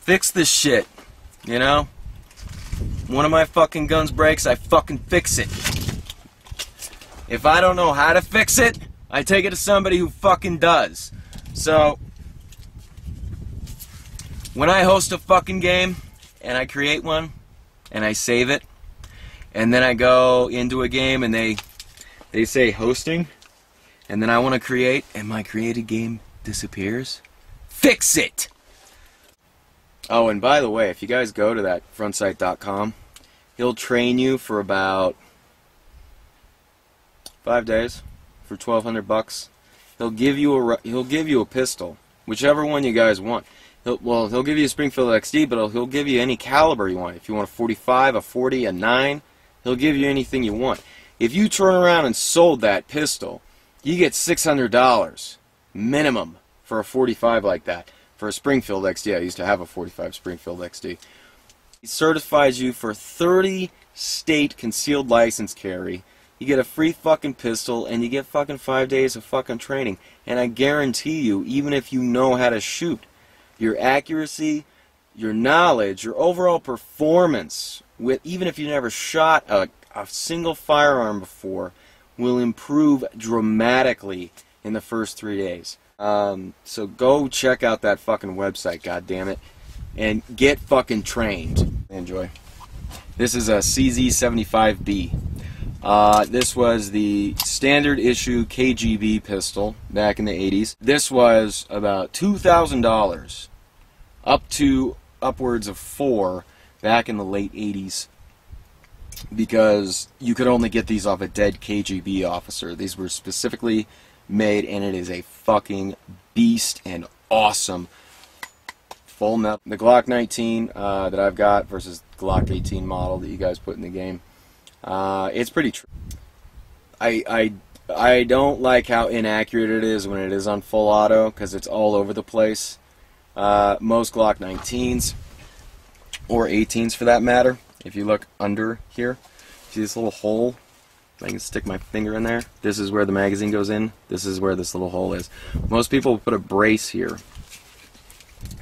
fix this shit, you know? One of my fucking guns breaks, I fucking fix it. If I don't know how to fix it, I take it to somebody who fucking does. So, when I host a fucking game, and I create one, and I save it, and then I go into a game and they say hosting, and then I want to create, and my created game disappears, fix it! Oh, and by the way, if you guys go to that frontsight.com, he'll train you for about 5 days for $1,200. He'll give you a pistol, whichever one you guys want. He'll give you a Springfield XD, but he'll give you any caliber you want. If you want a 45, a 40, a 9, he'll give you anything you want. If you turn around and sold that pistol, you get $600 minimum for a 45 like that. For a Springfield XD, I used to have a 45 Springfield XD. He certifies you for 30 state concealed license carry. You get a free fucking pistol, and you get fucking 5 days of fucking training. And I guarantee you, even if you know how to shoot, your accuracy, your knowledge, your overall performance, even if you never shot a single firearm before, will improve dramatically in the first 3 days. So go check out that fucking website, goddammit, and get fucking trained. Enjoy. This is a CZ75B. This was the standard issue KGB pistol back in the 80s. This was about $2,000 up to upwards of $4,000 back in the late 80s, because you could only get these off a dead KGB officer. These were specifically made, and it is a fucking beast and awesome full metal. The Glock 19 that I've got versus Glock 18 model that you guys put in the game, it's pretty true. I don't like how inaccurate it is when it is on full auto, because it's all over the place. Most Glock 19s, or 18s for that matter, if you look under here, see this little hole? I can stick my finger in there. This is where the magazine goes in. This is where this little hole is. Most people will put a brace here,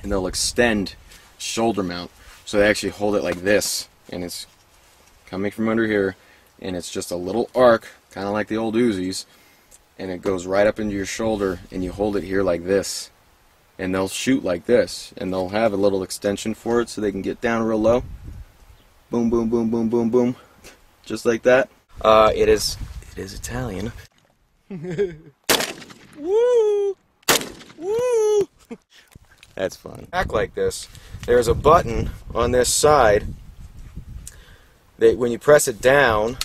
and they'll extend shoulder mount, so they actually hold it like this, and it's coming from under here, and it's just a little arc, kind of like the old Uzis, and it goes right up into your shoulder, and you hold it here like this, and they'll shoot like this, and they'll have a little extension for it so they can get down real low. Boom, boom, boom, boom, boom, boom, just like that. It is Italian. Woo! Woo! That's fun. Act like this. There's a button on this side that when you press it down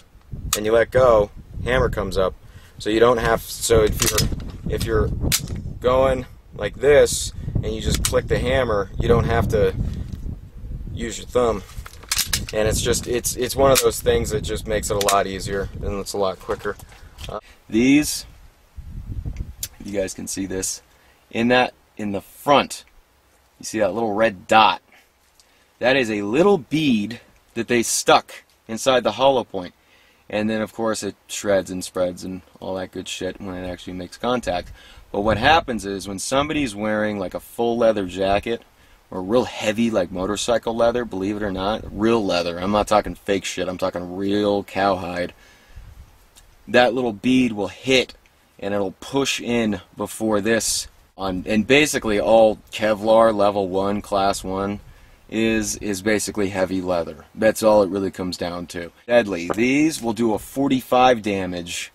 and you let go, hammer comes up. So you don't have. So if you're going like this and you just click the hammer, you don't have to use your thumb. And it's one of those things that just makes it a lot easier and it's a lot quicker. These, you guys can see this in the front. You see that little red dot? That is a little bead that they stuck inside the hollow point. And then of course it shreds and spreads and all that good shit when it actually makes contact. But what happens is when somebody's wearing like a full leather jacket, or real heavy like motorcycle leather, believe it or not, real leather, I'm not talking fake shit, I'm talking real cowhide, that little bead will hit and it'll push in before this on. And basically all Kevlar level 1 class 1 is basically heavy leather. That's all it really comes down to. Deadly. These will do a 45 damage,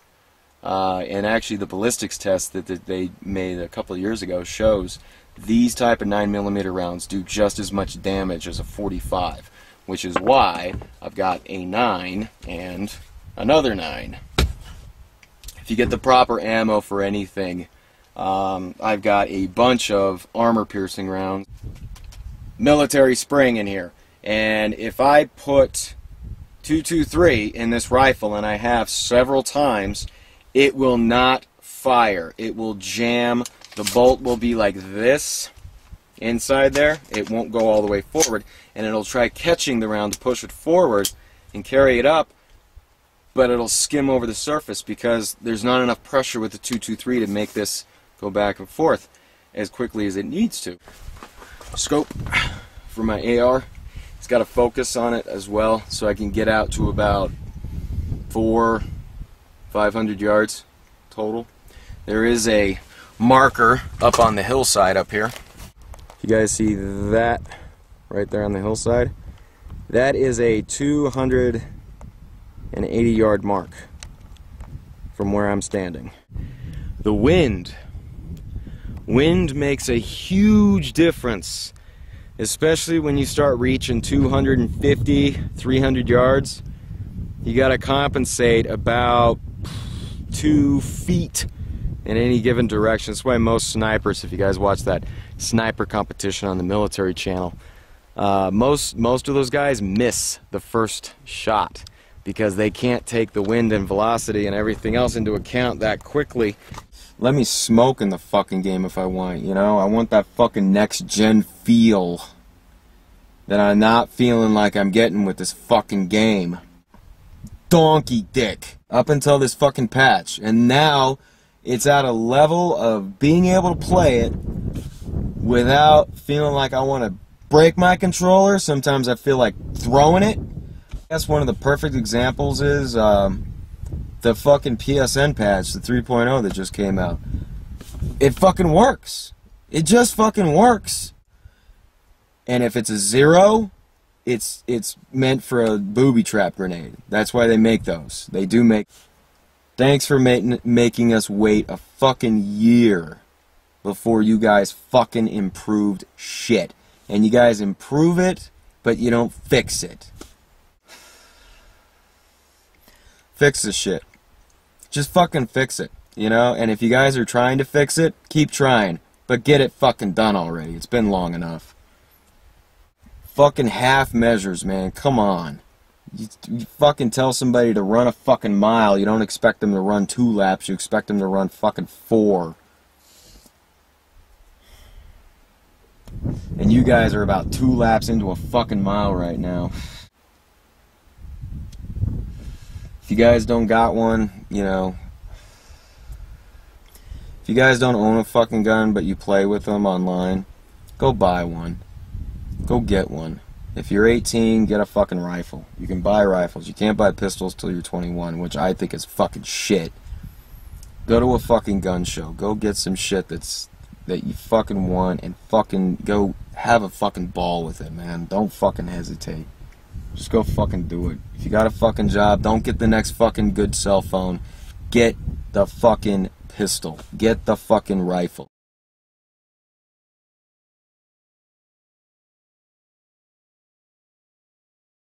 and actually the ballistics test that they made a couple of years ago shows these type of 9mm rounds do just as much damage as a 45, which is why I've got a 9 and another 9. If you get the proper ammo for anything, I've got a bunch of armor-piercing rounds, military spring in here, and if I put 223 in this rifle, and I have several times, it will not fire. It will jam. The bolt will be like this inside there. It won't go all the way forward, and it'll try catching the round to push it forward and carry it up, but it'll skim over the surface because there's not enough pressure with the 223 to make this go back and forth as quickly as it needs to. Scope for my AR. It's got a focus on it as well, so I can get out to about 400-500 yards total. There is a marker up on the hillside up here. You guys see that right there on the hillside? That is a 280-yard mark from where I'm standing. The wind makes a huge difference, especially when you start reaching 250, 300 yards. You got to compensate about 2 feet in any given direction. That's why most snipers, if you guys watch that sniper competition on the military channel, most of those guys miss the first shot because they can't take the wind and velocity and everything else into account that quickly. Let me smoke in the fucking game if I want, you know? I want that fucking next gen feel that I'm not feeling like I'm getting with this fucking game. Donkey dick. Up until this fucking patch. And now it's at a level of being able to play it without feeling like I want to break my controller. Sometimes I feel like throwing it. I guess one of the perfect examples is the fucking PSN patch, the 3.0 that just came out. It fucking works. It just fucking works. And if it's a 0, it's meant for a booby trap grenade. That's why they make those. They do make... Thanks for making us wait a fucking year before you guys fucking improved shit. And you guys improve it, but you don't fix it. Fix the shit. Just fucking fix it, you know? And if you guys are trying to fix it, keep trying. But get it fucking done already. It's been long enough. Fucking half measures, man. Come on. You fucking tell somebody to run a fucking mile. You don't expect them to run 2 laps. You expect them to run fucking 4. And you guys are about 2 laps into a fucking mile right now. If you guys don't got one, you know, if you guys don't own a fucking gun but you play with them online, go buy one. Go get one. If you're 18, get a fucking rifle. You can buy rifles. You can't buy pistols till you're 21, which I think is fucking shit. Go to a fucking gun show. Go get some shit that you fucking want and fucking go have a fucking ball with it, man. Don't fucking hesitate. Just go fucking do it. If you got a fucking job, don't get the next fucking good cell phone. Get the fucking pistol. Get the fucking rifle.